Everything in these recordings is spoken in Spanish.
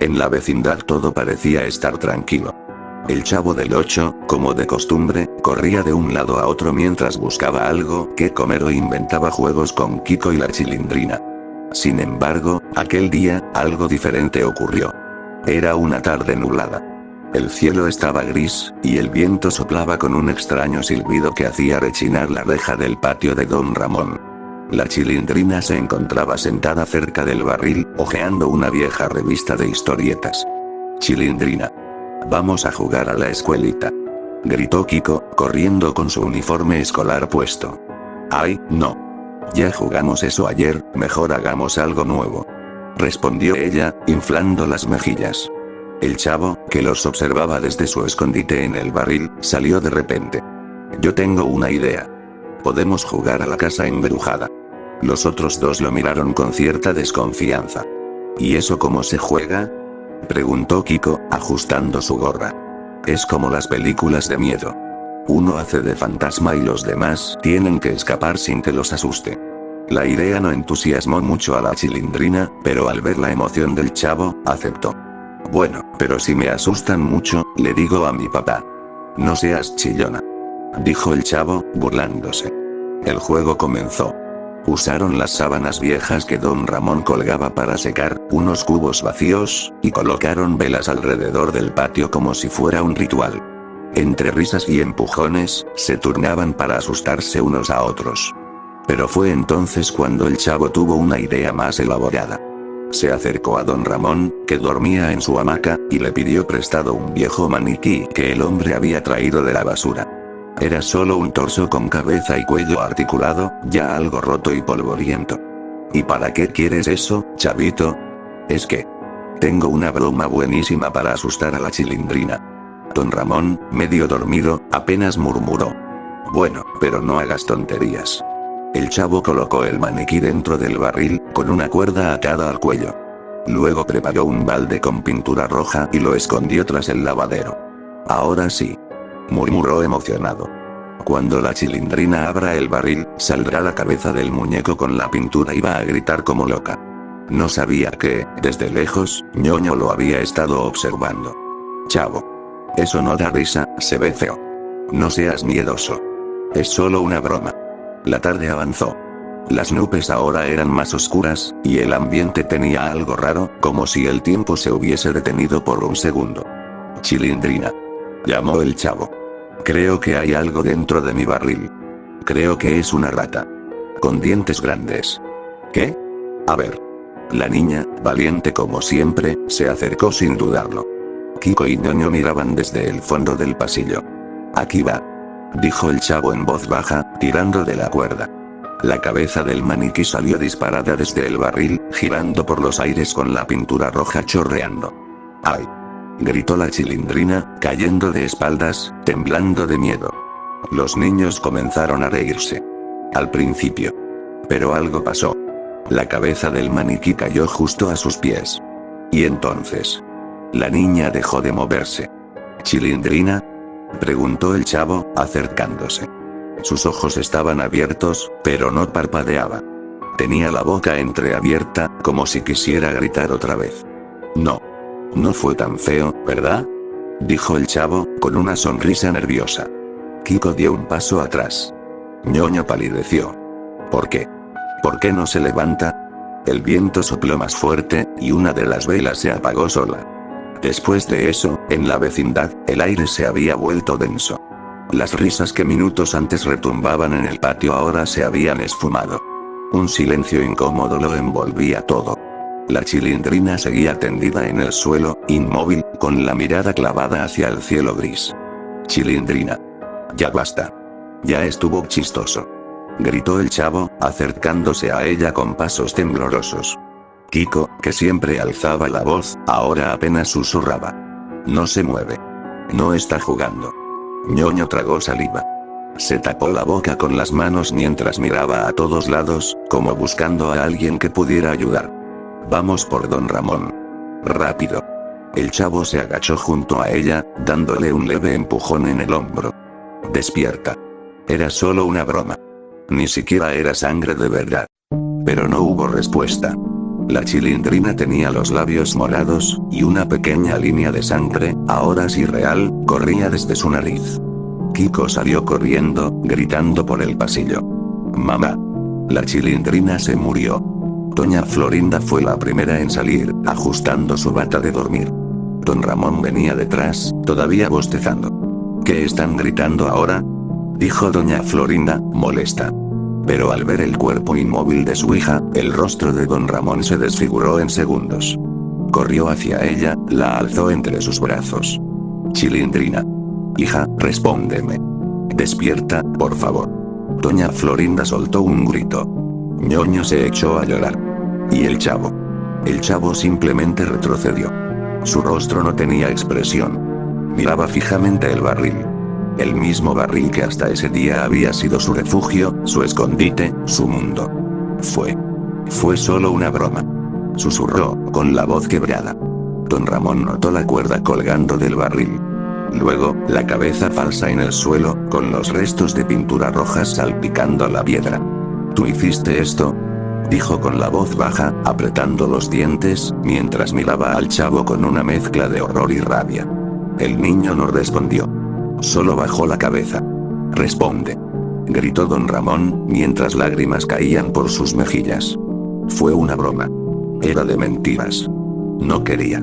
En la vecindad todo parecía estar tranquilo. El Chavo del 8, como de costumbre, corría de un lado a otro mientras buscaba algo que comer o inventaba juegos con Kiko y la Chilindrina. Sin embargo, aquel día, algo diferente ocurrió. Era una tarde nublada. El cielo estaba gris, y el viento soplaba con un extraño silbido que hacía rechinar la reja del patio de Don Ramón. La Chilindrina se encontraba sentada cerca del barril, hojeando una vieja revista de historietas. Chilindrina. Vamos a jugar a la escuelita. Gritó Kiko, corriendo con su uniforme escolar puesto. Ay, no. Ya jugamos eso ayer, mejor hagamos algo nuevo. Respondió ella, inflando las mejillas. El Chavo, que los observaba desde su escondite en el barril, salió de repente. Yo tengo una idea. Podemos jugar a la casa embrujada. Los otros dos lo miraron con cierta desconfianza. ¿Y eso cómo se juega? Preguntó Kiko, ajustando su gorra. Es como las películas de miedo. Uno hace de fantasma y los demás tienen que escapar sin que los asuste. La idea no entusiasmó mucho a la Chilindrina, pero al ver la emoción del Chavo, aceptó. Bueno, pero si me asustan mucho, le digo a mi papá. No seas chillona. Dijo el Chavo, burlándose. El juego comenzó. Usaron las sábanas viejas que Don Ramón colgaba para secar, unos cubos vacíos, y colocaron velas alrededor del patio como si fuera un ritual. Entre risas y empujones, se turnaban para asustarse unos a otros. Pero fue entonces cuando el Chavo tuvo una idea más elaborada. Se acercó a Don Ramón, que dormía en su hamaca, y le pidió prestado un viejo maniquí que el hombre había traído de la basura. Era solo un torso con cabeza y cuello articulado, ya algo roto y polvoriento. ¿Y para qué quieres eso, chavito? Es que tengo una broma buenísima para asustar a la Chilindrina. Don Ramón, medio dormido, apenas murmuró. Bueno, pero no hagas tonterías. El Chavo colocó el maniquí dentro del barril, con una cuerda atada al cuello. Luego preparó un balde con pintura roja y lo escondió tras el lavadero. Ahora sí. Murmuró emocionado. Cuando la Chilindrina abra el barril, saldrá la cabeza del muñeco con la pintura y va a gritar como loca. No sabía que, desde lejos, Ñoño lo había estado observando. Chavo. Eso no da risa, se ve feo. No seas miedoso. Es solo una broma. La tarde avanzó. Las nubes ahora eran más oscuras, y el ambiente tenía algo raro, como si el tiempo se hubiese detenido por un segundo. Chilindrina. Llamó el Chavo. Creo que hay algo dentro de mi barril. Creo que es una rata. Con dientes grandes. ¿Qué? A ver. La niña, valiente como siempre, se acercó sin dudarlo. Kiko y Ñoño miraban desde el fondo del pasillo. Aquí va. Dijo el Chavo en voz baja, tirando de la cuerda. La cabeza del maniquí salió disparada desde el barril, girando por los aires con la pintura roja chorreando. ¡Ay! Gritó la Chilindrina, cayendo de espaldas, temblando de miedo. Los niños comenzaron a reírse. Al principio. Pero algo pasó. La cabeza del maniquí cayó justo a sus pies. Y entonces. La niña dejó de moverse. ¿Chilindrina? Preguntó el Chavo, acercándose. Sus ojos estaban abiertos, pero no parpadeaba. Tenía la boca entreabierta, como si quisiera gritar otra vez. No. No fue tan feo, ¿verdad? Dijo el Chavo, con una sonrisa nerviosa. Kiko dio un paso atrás. Ñoño palideció. ¿Por qué? ¿Por qué no se levanta? El viento sopló más fuerte, y una de las velas se apagó sola. Después de eso, en la vecindad, el aire se había vuelto denso. Las risas que minutos antes retumbaban en el patio ahora se habían esfumado. Un silencio incómodo lo envolvía todo. La Chilindrina seguía tendida en el suelo, inmóvil, con la mirada clavada hacia el cielo gris. Chilindrina. Ya basta. Ya estuvo chistoso. Gritó el Chavo, acercándose a ella con pasos temblorosos. Kiko, que siempre alzaba la voz, ahora apenas susurraba. No se mueve. No está jugando. Ñoño tragó saliva. Se tapó la boca con las manos mientras miraba a todos lados, como buscando a alguien que pudiera ayudar. Vamos por Don Ramón. Rápido. El Chavo se agachó junto a ella, dándole un leve empujón en el hombro. Despierta. Era solo una broma. Ni siquiera era sangre de verdad. Pero no hubo respuesta. La Chilindrina tenía los labios morados, y una pequeña línea de sangre, ahora sí real, corría desde su nariz. Kiko salió corriendo, gritando por el pasillo. ¡Mamá! La Chilindrina se murió. Doña Florinda fue la primera en salir, ajustando su bata de dormir. Don Ramón venía detrás, todavía bostezando. ¿Qué están gritando ahora?, dijo doña Florinda, molesta. Pero al ver el cuerpo inmóvil de su hija, el rostro de don Ramón se desfiguró en segundos. Corrió hacia ella, la alzó entre sus brazos. Chilindrina. Hija, respóndeme. Despierta, por favor. Doña Florinda soltó un grito. Ñoño se echó a llorar. ¿Y el chavo? El chavo simplemente retrocedió. Su rostro no tenía expresión. Miraba fijamente el barril. El mismo barril que hasta ese día había sido su refugio, su escondite, su mundo. Fue solo una broma. Susurró, con la voz quebrada. Don Ramón notó la cuerda colgando del barril. Luego, la cabeza falsa en el suelo, con los restos de pintura roja salpicando la piedra. ¿Tú hiciste esto?, dijo con la voz baja, apretando los dientes, mientras miraba al chavo con una mezcla de horror y rabia. El niño no respondió. Solo bajó la cabeza. Responde, gritó don Ramón, mientras lágrimas caían por sus mejillas. Fue una broma. Era de mentiras. No quería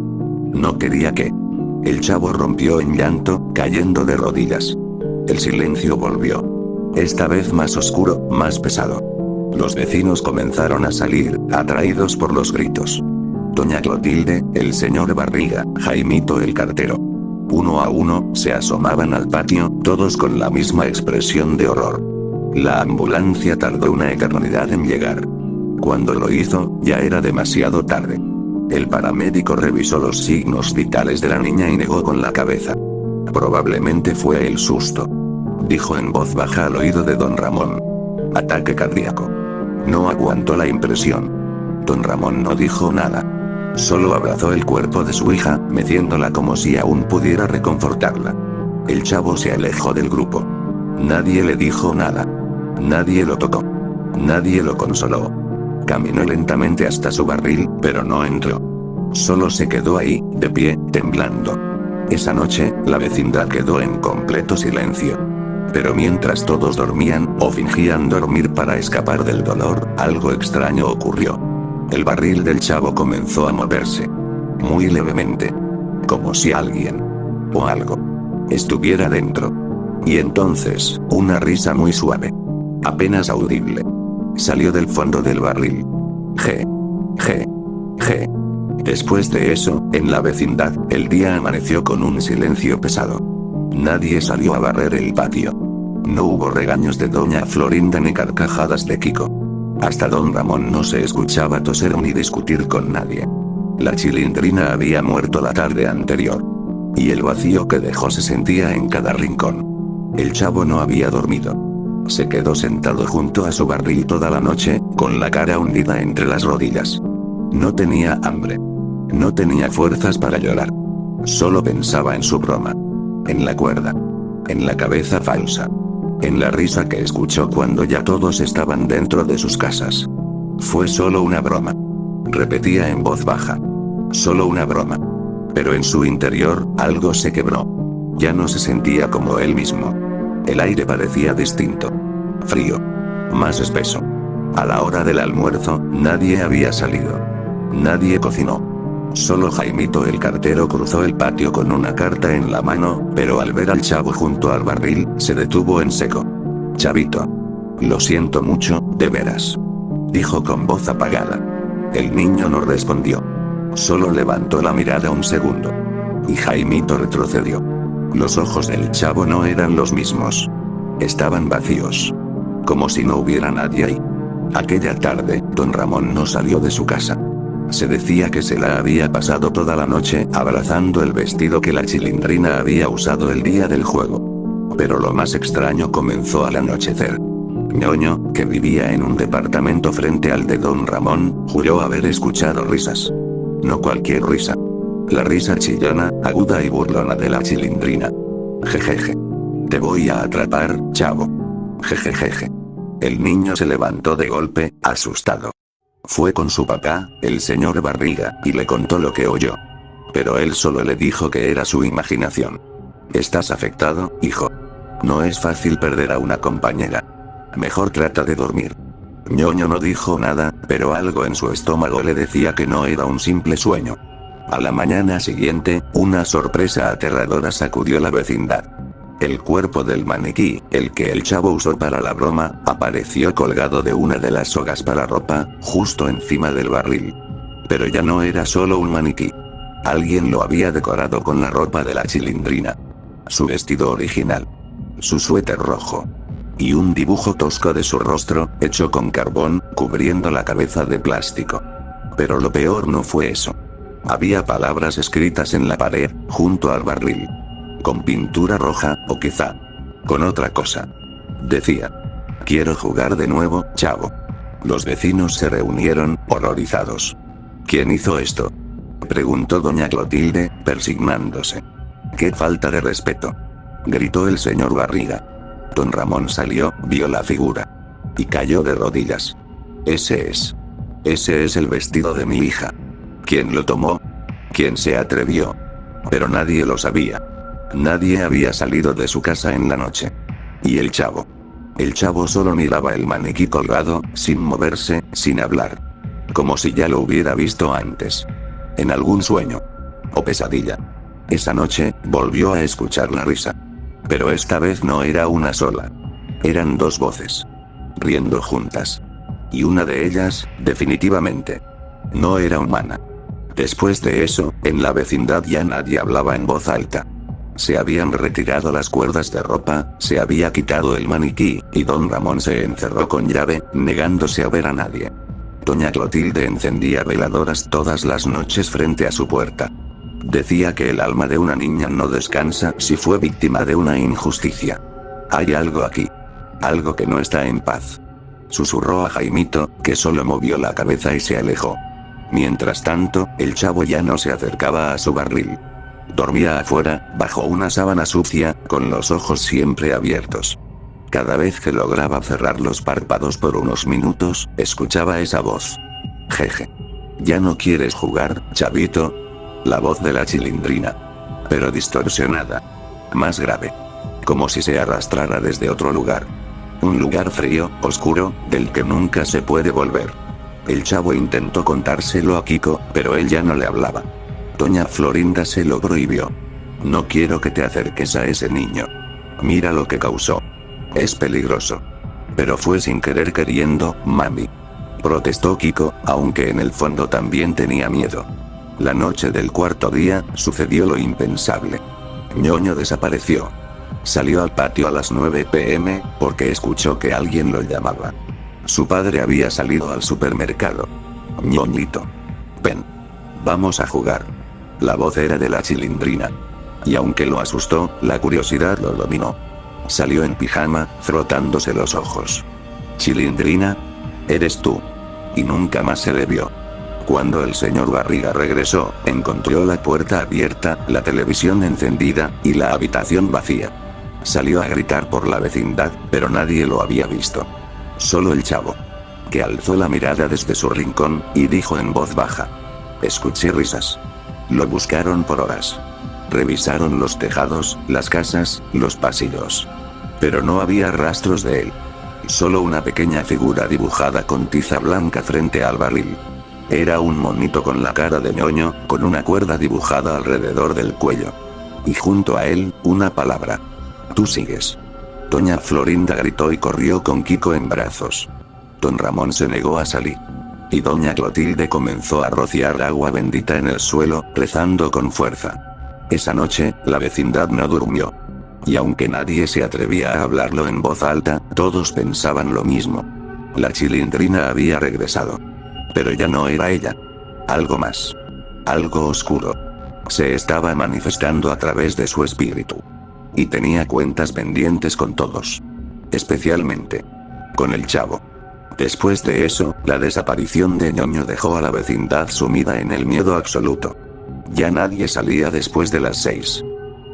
que... El chavo rompió en llanto, cayendo de rodillas. El silencio volvió. Esta vez más oscuro, más pesado. Los vecinos comenzaron a salir, atraídos por los gritos. Doña Clotilde, el señor Barriga, Jaimito el cartero. Uno a uno, se asomaban al patio, todos con la misma expresión de horror. La ambulancia tardó una eternidad en llegar. Cuando lo hizo, ya era demasiado tarde. El paramédico revisó los signos vitales de la niña y negó con la cabeza. Probablemente fue el susto, dijo en voz baja al oído de don Ramón. Ataque cardíaco. No aguantó la impresión. Don Ramón no dijo nada. Solo abrazó el cuerpo de su hija, meciéndola como si aún pudiera reconfortarla. El chavo se alejó del grupo. Nadie le dijo nada. Nadie lo tocó. Nadie lo consoló. Caminó lentamente hasta su barril, pero no entró. Solo se quedó ahí, de pie, temblando. Esa noche, la vecindad quedó en completo silencio. Pero mientras todos dormían, o fingían dormir para escapar del dolor, algo extraño ocurrió. El barril del chavo comenzó a moverse. Muy levemente. Como si alguien, o algo, estuviera dentro. Y entonces, una risa muy suave, apenas audible, salió del fondo del barril. G. Después de eso, en la vecindad, el día amaneció con un silencio pesado. Nadie salió a barrer el patio. No hubo regaños de doña Florinda ni carcajadas de Kiko. Hasta don Ramón no se escuchaba toser ni discutir con nadie. La Chilindrina había muerto la tarde anterior. Y el vacío que dejó se sentía en cada rincón. El chavo no había dormido. Se quedó sentado junto a su barril toda la noche, con la cara hundida entre las rodillas. No tenía hambre. No tenía fuerzas para llorar. Solo pensaba en su broma. En la cuerda. En la cabeza falsa. En la risa que escuchó cuando ya todos estaban dentro de sus casas. Fue solo una broma. Repetía en voz baja. Solo una broma. Pero en su interior, algo se quebró. Ya no se sentía como él mismo. El aire parecía distinto. Frío. Más espeso. A la hora del almuerzo, nadie había salido. Nadie cocinó. Solo Jaimito el cartero cruzó el patio con una carta en la mano, pero al ver al chavo junto al barril, se detuvo en seco. Chavito. Lo siento mucho, de veras, dijo con voz apagada. El niño no respondió. Solo levantó la mirada un segundo. Y Jaimito retrocedió. Los ojos del chavo no eran los mismos. Estaban vacíos. Como si no hubiera nadie ahí. Aquella tarde, don Ramón no salió de su casa. Se decía que se la había pasado toda la noche abrazando el vestido que la Chilindrina había usado el día del juego. Pero lo más extraño comenzó al anochecer. Ñoño, que vivía en un departamento frente al de don Ramón, juró haber escuchado risas. No cualquier risa. La risa chillona, aguda y burlona de la Chilindrina. Jejeje. Te voy a atrapar, chavo. Jejejeje. El niño se levantó de golpe, asustado. Fue con su papá, el señor Barriga, y le contó lo que oyó. Pero él solo le dijo que era su imaginación. Estás afectado, hijo. No es fácil perder a una compañera. Mejor trata de dormir. Ñoño no dijo nada, pero algo en su estómago le decía que no era un simple sueño. A la mañana siguiente, una sorpresa aterradora sacudió la vecindad. El cuerpo del maniquí, el que el chavo usó para la broma, apareció colgado de una de las sogas para ropa, justo encima del barril. Pero ya no era solo un maniquí. Alguien lo había decorado con la ropa de la Chilindrina. Su vestido original. Su suéter rojo. Y un dibujo tosco de su rostro, hecho con carbón, cubriendo la cabeza de plástico. Pero lo peor no fue eso. Había palabras escritas en la pared, junto al barril. Con pintura roja, o quizá con otra cosa. Decía: quiero jugar de nuevo, chavo. Los vecinos se reunieron, horrorizados. ¿Quién hizo esto?, preguntó doña Clotilde, persignándose. ¡Qué falta de respeto!, gritó el señor Barriga. Don Ramón salió, vio la figura. Y cayó de rodillas. Ese es el vestido de mi hija. ¿Quién lo tomó? ¿Quién se atrevió? Pero nadie lo sabía. Nadie había salido de su casa en la noche. ¿Y el chavo? El chavo solo miraba el maniquí colgado, sin moverse, sin hablar. Como si ya lo hubiera visto antes. En algún sueño. O pesadilla. Esa noche, volvió a escuchar la risa. Pero esta vez no era una sola. Eran dos voces. Riendo juntas. Y una de ellas, definitivamente, no era humana. Después de eso, en la vecindad ya nadie hablaba en voz alta. Se habían retirado las cuerdas de ropa, se había quitado el maniquí, y don Ramón se encerró con llave, negándose a ver a nadie. Doña Clotilde encendía veladoras todas las noches frente a su puerta. Decía que el alma de una niña no descansa si fue víctima de una injusticia. Hay algo aquí. Algo que no está en paz. Susurró a Jaimito, que solo movió la cabeza y se alejó. Mientras tanto, el chavo ya no se acercaba a su barril. Dormía afuera, bajo una sábana sucia, con los ojos siempre abiertos. Cada vez que lograba cerrar los párpados por unos minutos, escuchaba esa voz. Jeje. ¿Ya no quieres jugar, chavito? La voz de la Chilindrina. Pero distorsionada. Más grave. Como si se arrastrara desde otro lugar. Un lugar frío, oscuro, del que nunca se puede volver. El chavo intentó contárselo a Kiko, pero él ya no le hablaba. Doña Florinda se lo prohibió. No quiero que te acerques a ese niño. Mira lo que causó. Es peligroso. Pero fue sin querer queriendo, mami. Protestó Kiko, aunque en el fondo también tenía miedo. La noche del cuarto día, sucedió lo impensable. Ñoño desapareció. Salió al patio a las 9 p.m., porque escuchó que alguien lo llamaba. Su padre había salido al supermercado. Ñoñito. Ven. Vamos a jugar. La voz era de la Chilindrina. Y aunque lo asustó, la curiosidad lo dominó. Salió en pijama, frotándose los ojos. Chilindrina, eres tú. Y nunca más se le vio. Cuando el señor Barriga regresó, encontró la puerta abierta, la televisión encendida, y la habitación vacía. Salió a gritar por la vecindad, pero nadie lo había visto. Solo el chavo. Que alzó la mirada desde su rincón, y dijo en voz baja. Escuché risas. Lo buscaron por horas. Revisaron los tejados, las casas, los pasillos. Pero no había rastros de él. Solo una pequeña figura dibujada con tiza blanca frente al barril. Era un monito con la cara de Ñoño, con una cuerda dibujada alrededor del cuello. Y junto a él, una palabra. Tú sigues. Doña Florinda gritó y corrió con Kiko en brazos. Don Ramón se negó a salir. Y doña Clotilde comenzó a rociar agua bendita en el suelo, rezando con fuerza. Esa noche, la vecindad no durmió. Y aunque nadie se atrevía a hablarlo en voz alta, todos pensaban lo mismo. La Chilindrina había regresado. Pero ya no era ella. Algo más. Algo oscuro. Se estaba manifestando a través de su espíritu. Y tenía cuentas pendientes con todos. Especialmente con el chavo. Después de eso, la desaparición de Ñoño dejó a la vecindad sumida en el miedo absoluto. Ya nadie salía después de las 6.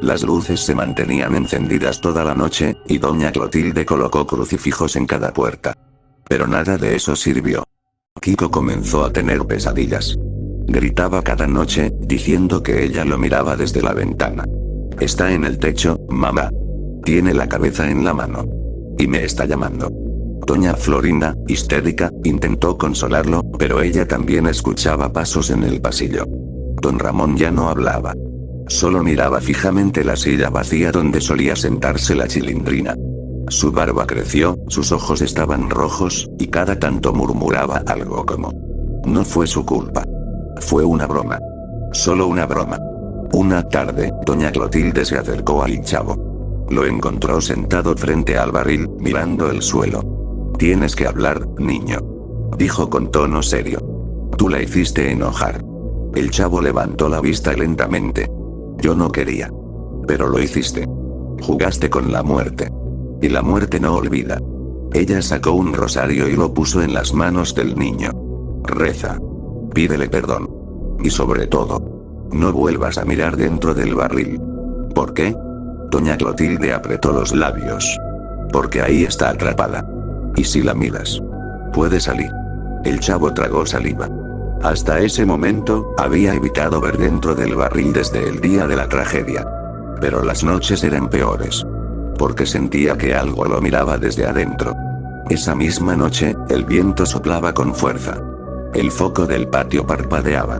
Las luces se mantenían encendidas toda la noche, y doña Clotilde colocó crucifijos en cada puerta. Pero nada de eso sirvió. Kiko comenzó a tener pesadillas. Gritaba cada noche, diciendo que ella lo miraba desde la ventana. Está en el techo, mamá. Tiene la cabeza en la mano. Y me está llamando. Doña Florinda, histérica, intentó consolarlo, pero ella también escuchaba pasos en el pasillo. Don Ramón ya no hablaba. Solo miraba fijamente la silla vacía donde solía sentarse la Chilindrina. Su barba creció, sus ojos estaban rojos, y cada tanto murmuraba algo como: no fue su culpa. Fue una broma. Solo una broma. Una tarde, doña Clotilde se acercó al chavo. Lo encontró sentado frente al barril, mirando el suelo. Tienes que hablar, niño. Dijo con tono serio. Tú la hiciste enojar. El chavo levantó la vista lentamente. Yo no quería. Pero lo hiciste. Jugaste con la muerte. Y la muerte no olvida. Ella sacó un rosario y lo puso en las manos del niño. Reza. Pídele perdón. Y sobre todo, no vuelvas a mirar dentro del barril. ¿Por qué? Doña Clotilde apretó los labios. Porque ahí está atrapada. Y si la miras, puede salir. El chavo tragó saliva. Hasta ese momento, había evitado ver dentro del barril desde el día de la tragedia. Pero las noches eran peores. Porque sentía que algo lo miraba desde adentro. Esa misma noche, el viento soplaba con fuerza. El foco del patio parpadeaba.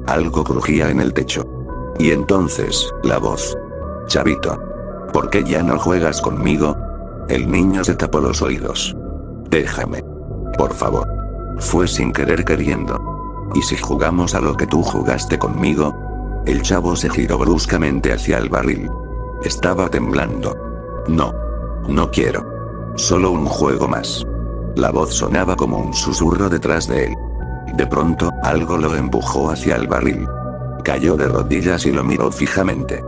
Algo crujía en el techo. Y entonces, la voz. Chavito. ¿Por qué ya no juegas conmigo? El niño se tapó los oídos. Déjame. Por favor. Fue sin querer queriendo. ¿Y si jugamos a lo que tú jugaste conmigo? El chavo se giró bruscamente hacia el barril. Estaba temblando. No. No quiero. Solo un juego más. La voz sonaba como un susurro detrás de él. De pronto, algo lo empujó hacia el barril. Cayó de rodillas y lo miró fijamente.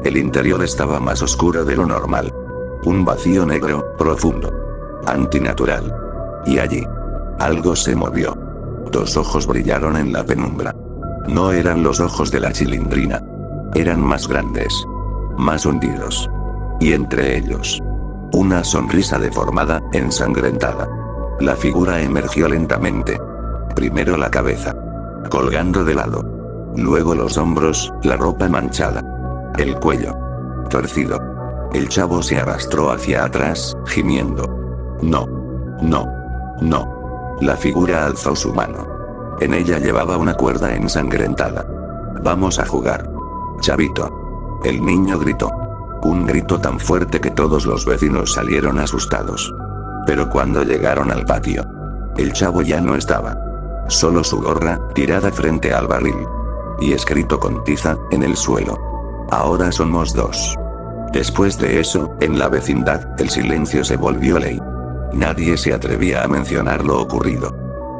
El interior estaba más oscuro de lo normal. Un vacío negro, profundo. Antinatural. Y allí. Algo se movió. Dos ojos brillaron en la penumbra. No eran los ojos de la Chilindrina. Eran más grandes. Más hundidos. Y entre ellos, una sonrisa deformada, ensangrentada. La figura emergió lentamente. Primero la cabeza, colgando de lado. Luego los hombros, la ropa manchada. El cuello, torcido. El chavo se arrastró hacia atrás, gimiendo. No. No. No. La figura alzó su mano. En ella llevaba una cuerda ensangrentada. Vamos a jugar. Chavito. El niño gritó. Un grito tan fuerte que todos los vecinos salieron asustados. Pero cuando llegaron al patio, el chavo ya no estaba. Solo su gorra, tirada frente al barril. Y escrito con tiza, en el suelo. Ahora somos dos. Después de eso, en la vecindad, el silencio se volvió ley. Nadie se atrevía a mencionar lo ocurrido.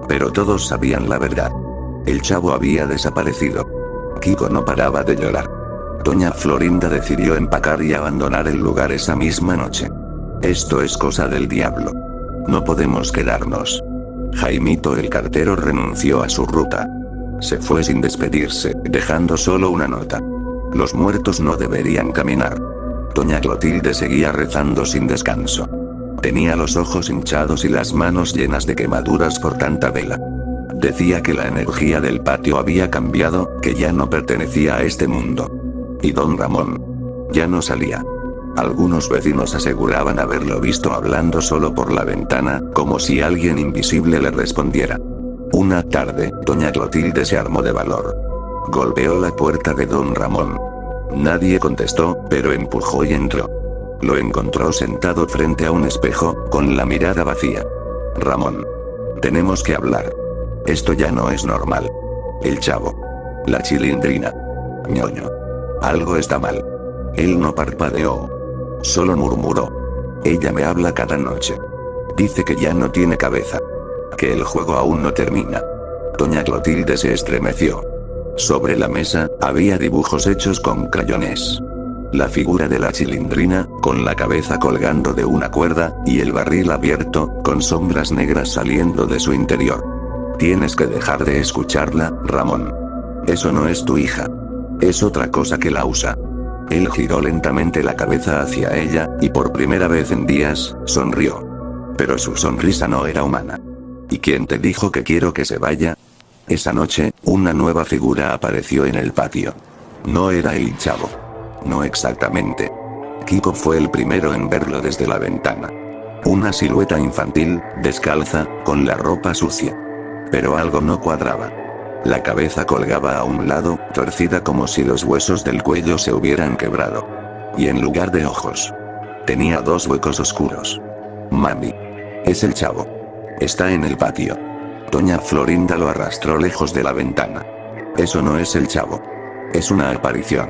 Pero todos sabían la verdad. El chavo había desaparecido. Kiko no paraba de llorar. Doña Florinda decidió empacar y abandonar el lugar esa misma noche. Esto es cosa del diablo. No podemos quedarnos. Jaimito el cartero renunció a su ruta. Se fue sin despedirse, dejando solo una nota. Los muertos no deberían caminar. Doña Clotilde seguía rezando sin descanso. Tenía los ojos hinchados y las manos llenas de quemaduras por tanta vela. Decía que la energía del patio había cambiado, que ya no pertenecía a este mundo. Y don Ramón ya no salía. Algunos vecinos aseguraban haberlo visto hablando solo por la ventana, como si alguien invisible le respondiera. Una tarde, doña Clotilde se armó de valor. Golpeó la puerta de don Ramón. Nadie contestó, pero empujó y entró. Lo encontró sentado frente a un espejo, con la mirada vacía. Ramón. Tenemos que hablar. Esto ya no es normal. El chavo. La Chilindrina. Ñoño. Algo está mal. Él no parpadeó. Solo murmuró. Ella me habla cada noche. Dice que ya no tiene cabeza. Que el juego aún no termina. Doña Clotilde se estremeció. Sobre la mesa, había dibujos hechos con crayones. La figura de la Chilindrina, con la cabeza colgando de una cuerda, y el barril abierto, con sombras negras saliendo de su interior. Tienes que dejar de escucharla, Ramón. Eso no es tu hija. Es otra cosa que la usa. Él giró lentamente la cabeza hacia ella, y por primera vez en días, sonrió. Pero su sonrisa no era humana. ¿Y quién te dijo que quiero que se vaya? Esa noche, una nueva figura apareció en el patio. No era el chavo. No exactamente. Kiko fue el primero en verlo desde la ventana. Una silueta infantil, descalza, con la ropa sucia. Pero algo no cuadraba. La cabeza colgaba a un lado, torcida como si los huesos del cuello se hubieran quebrado. Y en lugar de ojos, tenía dos huecos oscuros. Mami. Es el chavo. Está en el patio. Doña Florinda lo arrastró lejos de la ventana. Eso no es el chavo. Es una aparición.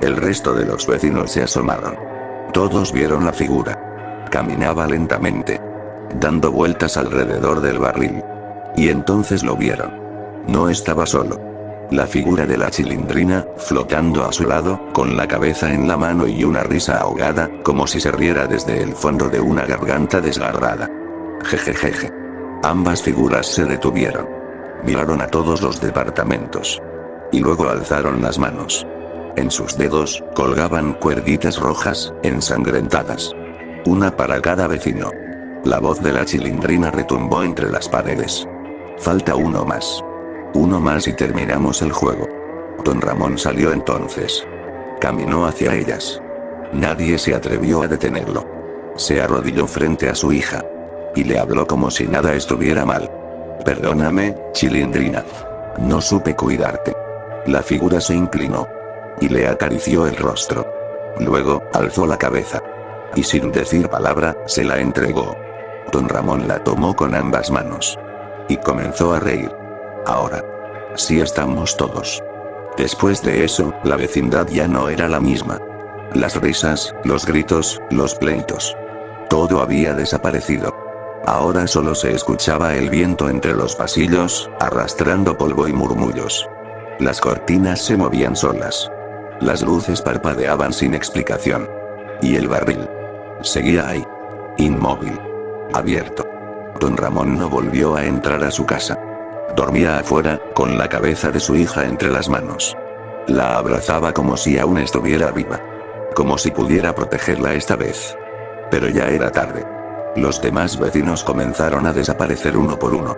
El resto de los vecinos se asomaron. Todos vieron la figura. Caminaba lentamente, dando vueltas alrededor del barril. Y entonces lo vieron. No estaba solo. La figura de la Chilindrina, flotando a su lado, con la cabeza en la mano y una risa ahogada, como si se riera desde el fondo de una garganta desgarrada. Jejejeje. Ambas figuras se detuvieron. Miraron a todos los departamentos. Y luego alzaron las manos. En sus dedos, colgaban cuerditas rojas, ensangrentadas. Una para cada vecino. La voz de la Chilindrina retumbó entre las paredes. Falta uno más. Uno más y terminamos el juego. Don Ramón salió entonces. Caminó hacia ellas. Nadie se atrevió a detenerlo. Se arrodilló frente a su hija. Y le habló como si nada estuviera mal. Perdóname, Chilindrina. No supe cuidarte. La figura se inclinó. Y le acarició el rostro. Luego, alzó la cabeza. Y sin decir palabra, se la entregó. Don Ramón la tomó con ambas manos. Y comenzó a reír. Ahora. Sí estamos todos. Después de eso, la vecindad ya no era la misma. Las risas, los gritos, los pleitos. Todo había desaparecido. Ahora solo se escuchaba el viento entre los pasillos, arrastrando polvo y murmullos. Las cortinas se movían solas. Las luces parpadeaban sin explicación. Y el barril seguía ahí. Inmóvil. Abierto. Don Ramón no volvió a entrar a su casa. Dormía afuera, con la cabeza de su hija entre las manos. La abrazaba como si aún estuviera viva. Como si pudiera protegerla esta vez. Pero ya era tarde. Los demás vecinos comenzaron a desaparecer uno por uno.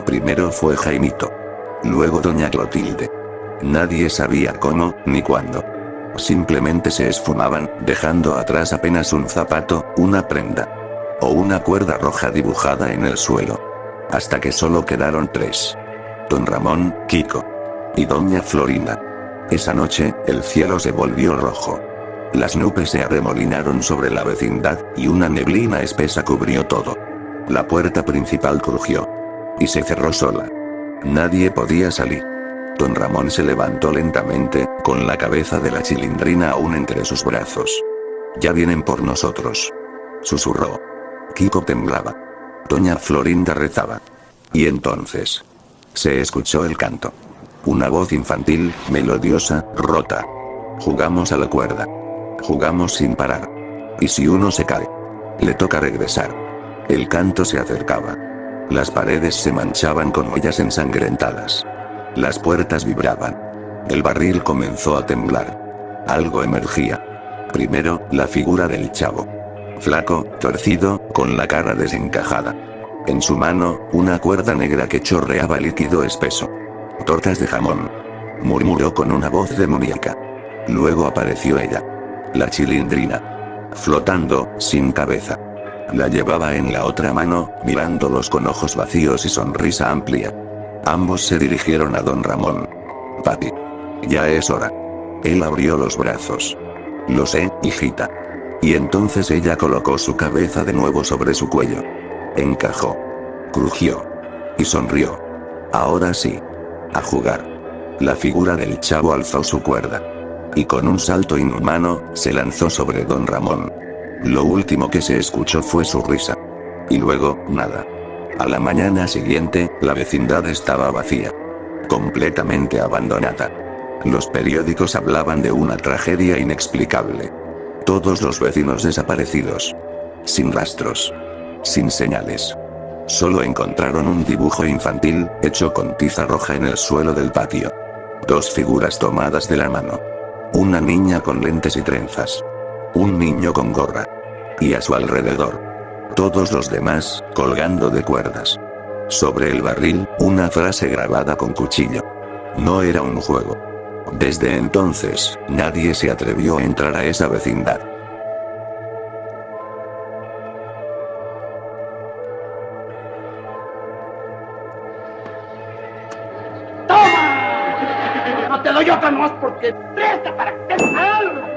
Primero fue Jaimito. Luego doña Clotilde. Nadie sabía cómo, ni cuándo. Simplemente se esfumaban, dejando atrás apenas un zapato, una prenda. O una cuerda roja dibujada en el suelo. Hasta que solo quedaron tres. Don Ramón, Kiko. Y doña Florinda. Esa noche, el cielo se volvió rojo. Las nubes se arremolinaron sobre la vecindad, y una neblina espesa cubrió todo. La puerta principal crujió. Y se cerró sola. Nadie podía salir. Don Ramón se levantó lentamente, con la cabeza de la Chilindrina aún entre sus brazos. Ya vienen por nosotros. Susurró. Kiko temblaba. Doña Florinda rezaba. Y entonces se escuchó el canto. Una voz infantil, melodiosa, rota. Jugamos a la cuerda. Jugamos sin parar. Y si uno se cae, le toca regresar. El canto se acercaba. Las paredes se manchaban con huellas ensangrentadas. Las puertas vibraban. El barril comenzó a temblar. Algo emergía. Primero, la figura del chavo. Flaco, torcido, con la cara desencajada. En su mano, una cuerda negra que chorreaba líquido espeso. Tortas de jamón. Murmuró con una voz demoníaca. Luego apareció ella. La Chilindrina. Flotando, sin cabeza. La llevaba en la otra mano, mirándolos con ojos vacíos y sonrisa amplia. Ambos se dirigieron a don Ramón. Papi. Ya es hora. Él abrió los brazos. Lo sé, hijita. Y entonces ella colocó su cabeza de nuevo sobre su cuello. Encajó. Crujió. Y sonrió. Ahora sí. A jugar. La figura del chavo alzó su cuerda. Y con un salto inhumano, se lanzó sobre don Ramón. Lo último que se escuchó fue su risa. Y luego, nada. A la mañana siguiente, la vecindad estaba vacía. Completamente abandonada. Los periódicos hablaban de una tragedia inexplicable. Todos los vecinos desaparecidos. Sin rastros. Sin señales. Solo encontraron un dibujo infantil, hecho con tiza roja en el suelo del patio. Dos figuras tomadas de la mano. Una niña con lentes y trenzas. Un niño con gorra. Y a su alrededor, todos los demás, colgando de cuerdas. Sobre el barril, una frase grabada con cuchillo. No era un juego. Desde entonces, nadie se atrevió a entrar a esa vecindad. ¡Toma! No te doy otra más porque presta para que te salga.